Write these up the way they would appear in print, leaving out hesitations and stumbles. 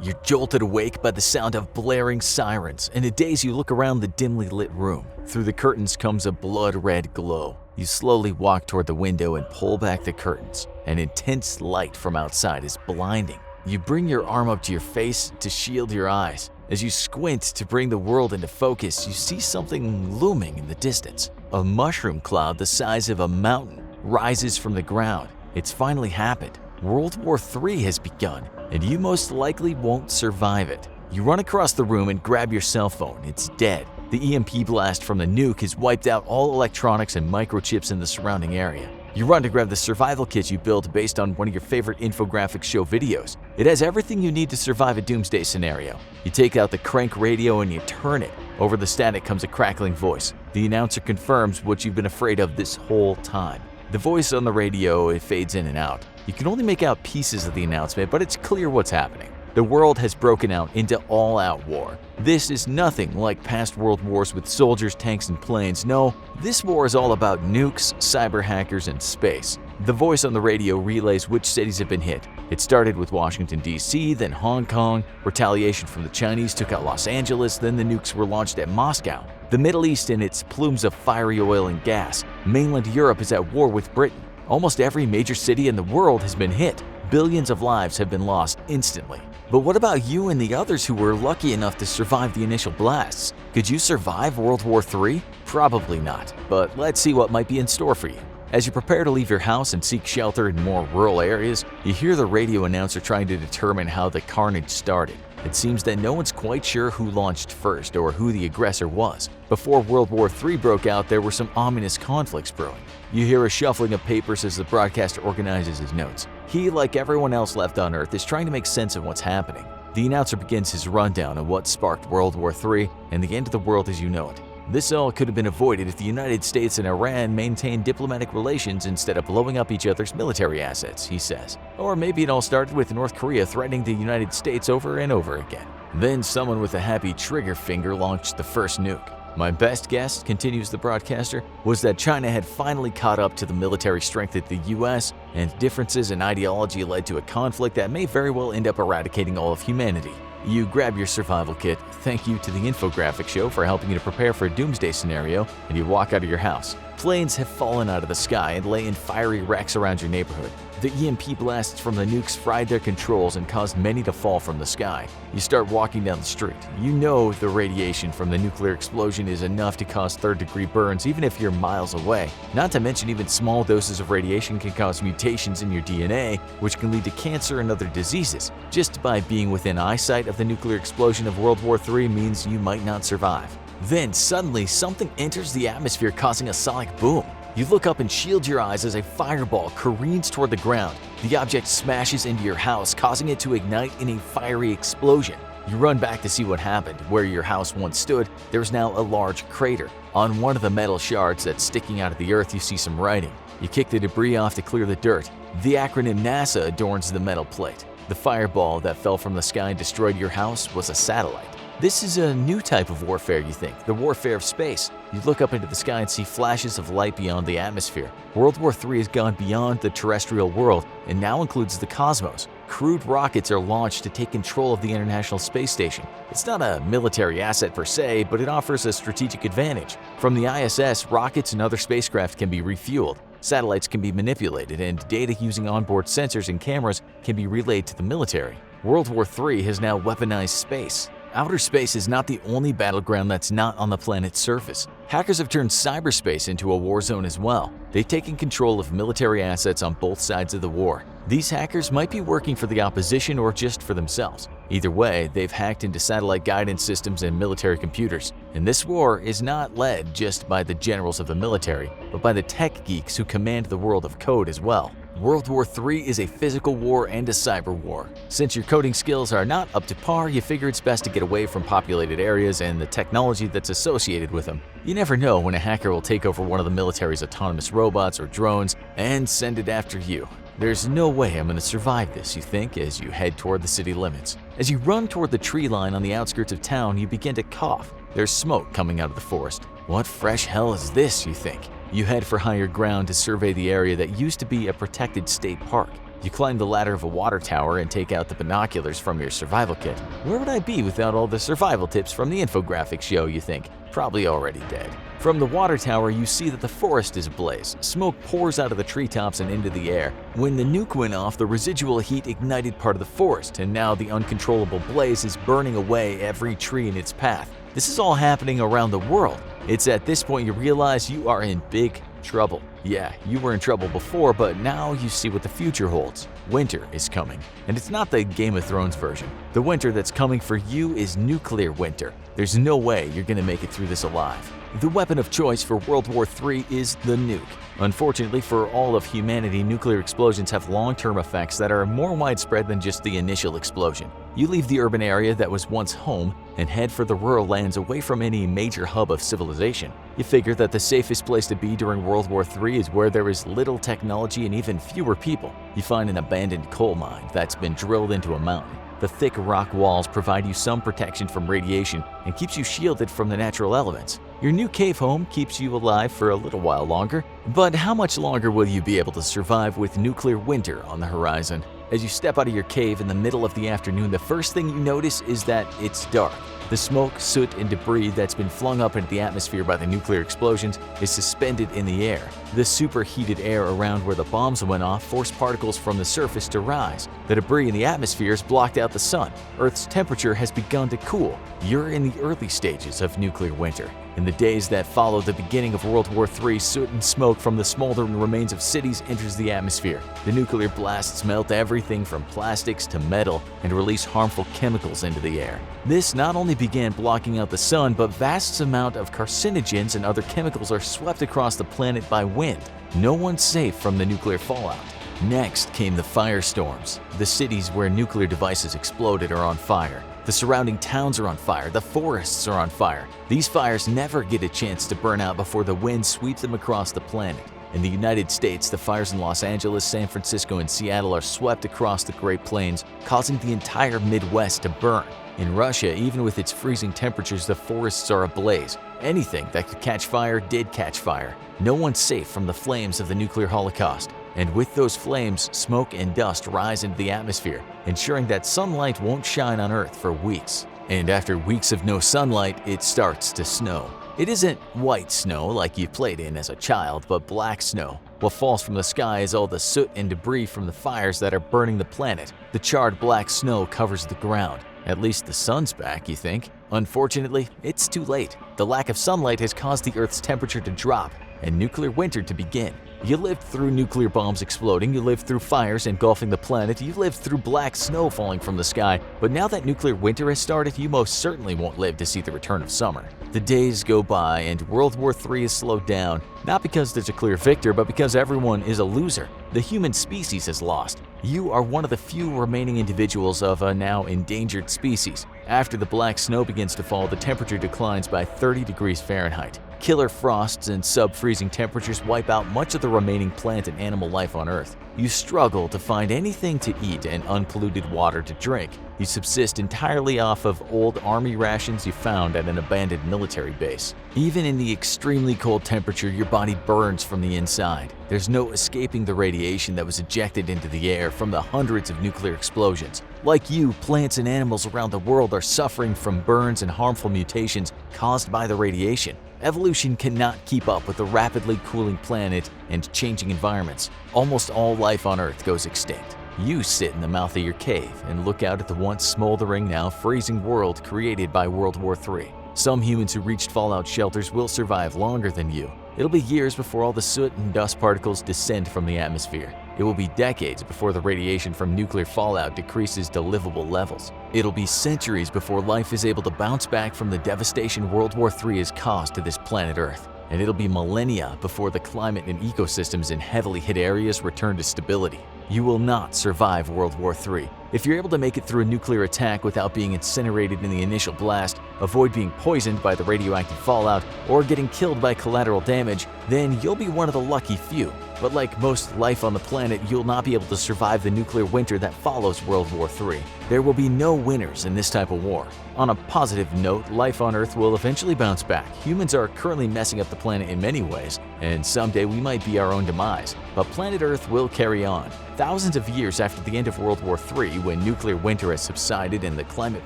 You're jolted awake by the sound of blaring sirens, and in a daze you look around the dimly lit room. Through the curtains comes a blood-red glow. You slowly walk toward the window and pull back the curtains. An intense light from outside is blinding. You bring your arm up to your face to shield your eyes. As you squint to bring the world into focus, you see something looming in the distance. A mushroom cloud the size of a mountain rises from the ground. It's finally happened. World War III has begun, and you most likely won't survive it. You run across the room and grab your cell phone. It's dead. The EMP blast from the nuke has wiped out all electronics and microchips in the surrounding area. You run to grab the survival kit you built based on one of your favorite infographics show videos. It has everything you need to survive a doomsday scenario. You take out the crank radio and you turn it. Over the static comes a crackling voice. The announcer confirms what you've been afraid of this whole time. The voice on the radio, it fades in and out. You can only make out pieces of the announcement, but it's clear what's happening. The world has broken out into all-out war. This is nothing like past world wars with soldiers, tanks, and planes. No, this war is all about nukes, cyber hackers, and space. The voice on the radio relays which cities have been hit. It started with Washington, D.C., then Hong Kong. Retaliation from the Chinese took out Los Angeles, then the nukes were launched at Moscow. The Middle East in its plumes of fiery oil and gas. Mainland Europe is at war with Britain. Almost every major city in the world has been hit. Billions of lives have been lost instantly. But what about you and the others who were lucky enough to survive the initial blasts? Could you survive World War III? Probably not, but let's see what might be in store for you. As you prepare to leave your house and seek shelter in more rural areas, you hear the radio announcer trying to determine how the carnage started. It seems that no one's quite sure who launched first or who the aggressor was. Before World War III broke out, there were some ominous conflicts brewing. You hear a shuffling of papers as the broadcaster organizes his notes. He, like everyone else left on Earth, is trying to make sense of what's happening. The announcer begins his rundown of what sparked World War III and the end of the world as you know it. This all could have been avoided if the United States and Iran maintained diplomatic relations instead of blowing up each other's military assets, he says. Or maybe it all started with North Korea threatening the United States over and over again. Then someone with a happy trigger finger launched the first nuke. My best guess, continues the broadcaster, was that China had finally caught up to the military strength of the US, and differences in ideology led to a conflict that may very well end up eradicating all of humanity. You grab your survival kit, thank you to the infographic show for helping you to prepare for a doomsday scenario, and you walk out of your house. Planes have fallen out of the sky and lay in fiery wrecks around your neighborhood. The EMP blasts from the nukes fried their controls and caused many to fall from the sky. You start walking down the street. You know the radiation from the nuclear explosion is enough to cause third-degree burns even if you're miles away. Not to mention even small doses of radiation can cause mutations in your DNA, which can lead to cancer and other diseases. Just by being within eyesight of the nuclear explosion of World War III means you might not survive. Then suddenly something enters the atmosphere causing a sonic boom. You look up and shield your eyes as a fireball careens toward the ground. The object smashes into your house, causing it to ignite in a fiery explosion. You run back to see what happened. Where your house once stood, there is now a large crater. On one of the metal shards that's sticking out of the earth, you see some writing. You kick the debris off to clear the dirt. The acronym NASA adorns the metal plate. The fireball that fell from the sky and destroyed your house was a satellite. This is a new type of warfare, you think, the warfare of space. You look up into the sky and see flashes of light beyond the atmosphere. World War III has gone beyond the terrestrial world and now includes the cosmos. Crude rockets are launched to take control of the International Space Station. It's not a military asset per se, but it offers a strategic advantage. From the ISS, rockets and other spacecraft can be refueled. Satellites can be manipulated, and data using onboard sensors and cameras can be relayed to the military. World War III has now weaponized space. Outer space is not the only battleground that's not on the planet's surface. Hackers have turned cyberspace into a war zone as well. They've taken control of military assets on both sides of the war. These hackers might be working for the opposition or just for themselves. Either way, they've hacked into satellite guidance systems and military computers. And this war is not led just by the generals of the military, but by the tech geeks who command the world of code as well. World War III is a physical war and a cyber war. Since your coding skills are not up to par, you figure it's best to get away from populated areas and the technology that's associated with them. You never know when a hacker will take over one of the military's autonomous robots or drones and send it after you. There's no way I'm going to survive this, you think, as you head toward the city limits. As you run toward the tree line on the outskirts of town, you begin to cough. There's smoke coming out of the forest. What fresh hell is this, you think? You head for higher ground to survey the area that used to be a protected state park. You climb the ladder of a water tower and take out the binoculars from your survival kit. Where would I be without all the survival tips from the infographic show, you think? Probably already dead. From the water tower, you see that the forest is ablaze. Smoke pours out of the treetops and into the air. When the nuke went off, the residual heat ignited part of the forest, and now the uncontrollable blaze is burning away every tree in its path. This is all happening around the world. It's at this point you realize you are in big trouble. Yeah, you were in trouble before, but now you see what the future holds. Winter is coming, and it's not the Game of Thrones version. The winter that's coming for you is nuclear winter. There's no way you're gonna make it through this alive. The weapon of choice for World War III is the nuke. Unfortunately for all of humanity, nuclear explosions have long-term effects that are more widespread than just the initial explosion. You leave the urban area that was once home and head for the rural lands away from any major hub of civilization. You figure that the safest place to be during World War III is where there is little technology and even fewer people. You find an abandoned coal mine that's been drilled into a mountain. The thick rock walls provide you some protection from radiation and keeps you shielded from the natural elements. Your new cave home keeps you alive for a little while longer, but how much longer will you be able to survive with nuclear winter on the horizon? As you step out of your cave in the middle of the afternoon, the first thing you notice is that it's dark. The smoke, soot, and debris that's been flung up into the atmosphere by the nuclear explosions is suspended in the air. The superheated air around where the bombs went off forced particles from the surface to rise. The debris in the atmosphere has blocked out the sun. Earth's temperature has begun to cool. You're in the early stages of nuclear winter. In the days that follow the beginning of World War III, soot and smoke from the smoldering remains of cities enters the atmosphere. The nuclear blasts melt everything from plastics to metal and release harmful chemicals into the air. This not only began blocking out the sun, but vast amounts of carcinogens and other chemicals are swept across the planet by wind. No one's safe from the nuclear fallout. Next came the firestorms. The cities where nuclear devices exploded are on fire. The surrounding towns are on fire, the forests are on fire. These fires never get a chance to burn out before the wind sweeps them across the planet. In the United States, the fires in Los Angeles, San Francisco, and Seattle are swept across the Great Plains, causing the entire Midwest to burn. In Russia, even with its freezing temperatures, the forests are ablaze. Anything that could catch fire did catch fire. No one's safe from the flames of the nuclear holocaust. And with those flames, smoke and dust rise into the atmosphere, ensuring that sunlight won't shine on Earth for weeks. And after weeks of no sunlight, it starts to snow. It isn't white snow like you played in as a child, but black snow. What falls from the sky is all the soot and debris from the fires that are burning the planet. The charred black snow covers the ground. At least the sun's back, you think? Unfortunately, it's too late. The lack of sunlight has caused the Earth's temperature to drop and nuclear winter to begin. You lived through nuclear bombs exploding, you lived through fires engulfing the planet, you lived through black snow falling from the sky, but now that nuclear winter has started, you most certainly won't live to see the return of summer. The days go by and World War III is slowed down, not because there's a clear victor, but because everyone is a loser. The human species has lost. You are one of the few remaining individuals of a now endangered species. After the black snow begins to fall, the temperature declines by 30 degrees Fahrenheit. Killer frosts and sub-freezing temperatures wipe out much of the remaining plant and animal life on Earth. You struggle to find anything to eat and unpolluted water to drink. You subsist entirely off of old army rations you found at an abandoned military base. Even in the extremely cold temperature, your body burns from the inside. There's no escaping the radiation that was ejected into the air from the hundreds of nuclear explosions. Like you, plants and animals around the world are suffering from burns and harmful mutations caused by the radiation. Evolution cannot keep up with the rapidly cooling planet and changing environments. Almost all life on Earth goes extinct. You sit in the mouth of your cave and look out at the once smoldering, now freezing world created by World War III. Some humans who reached fallout shelters will survive longer than you. It'll be years before all the soot and dust particles descend from the atmosphere. It will be decades before the radiation from nuclear fallout decreases to livable levels. It'll be centuries before life is able to bounce back from the devastation World War III has caused to this planet Earth. And it'll be millennia before the climate and ecosystems in heavily hit areas return to stability. You will not survive World War III. If you're able to make it through a nuclear attack without being incinerated in the initial blast, avoid being poisoned by the radioactive fallout, or getting killed by collateral damage, then you'll be one of the lucky few. But like most life on the planet, you'll not be able to survive the nuclear winter that follows World War III. There will be no winners in this type of war. On a positive note, life on Earth will eventually bounce back. Humans are currently messing up the planet in many ways, and someday we might be our own demise. But planet Earth will carry on. Thousands of years after the end of World War III, when nuclear winter has subsided and the climate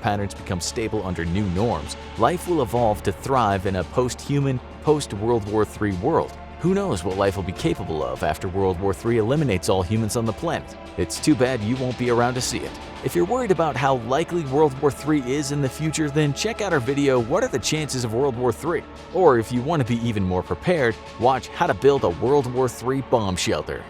patterns become stable under new norms, life will evolve to thrive in a post-human, post-World War III world. Who knows what life will be capable of after World War III eliminates all humans on the planet? It's too bad you won't be around to see it. If you're worried about how likely World War III is in the future, then check out our video, What Are the Chances of World War III? Or if you want to be even more prepared, watch How to Build a World War III Bomb Shelter.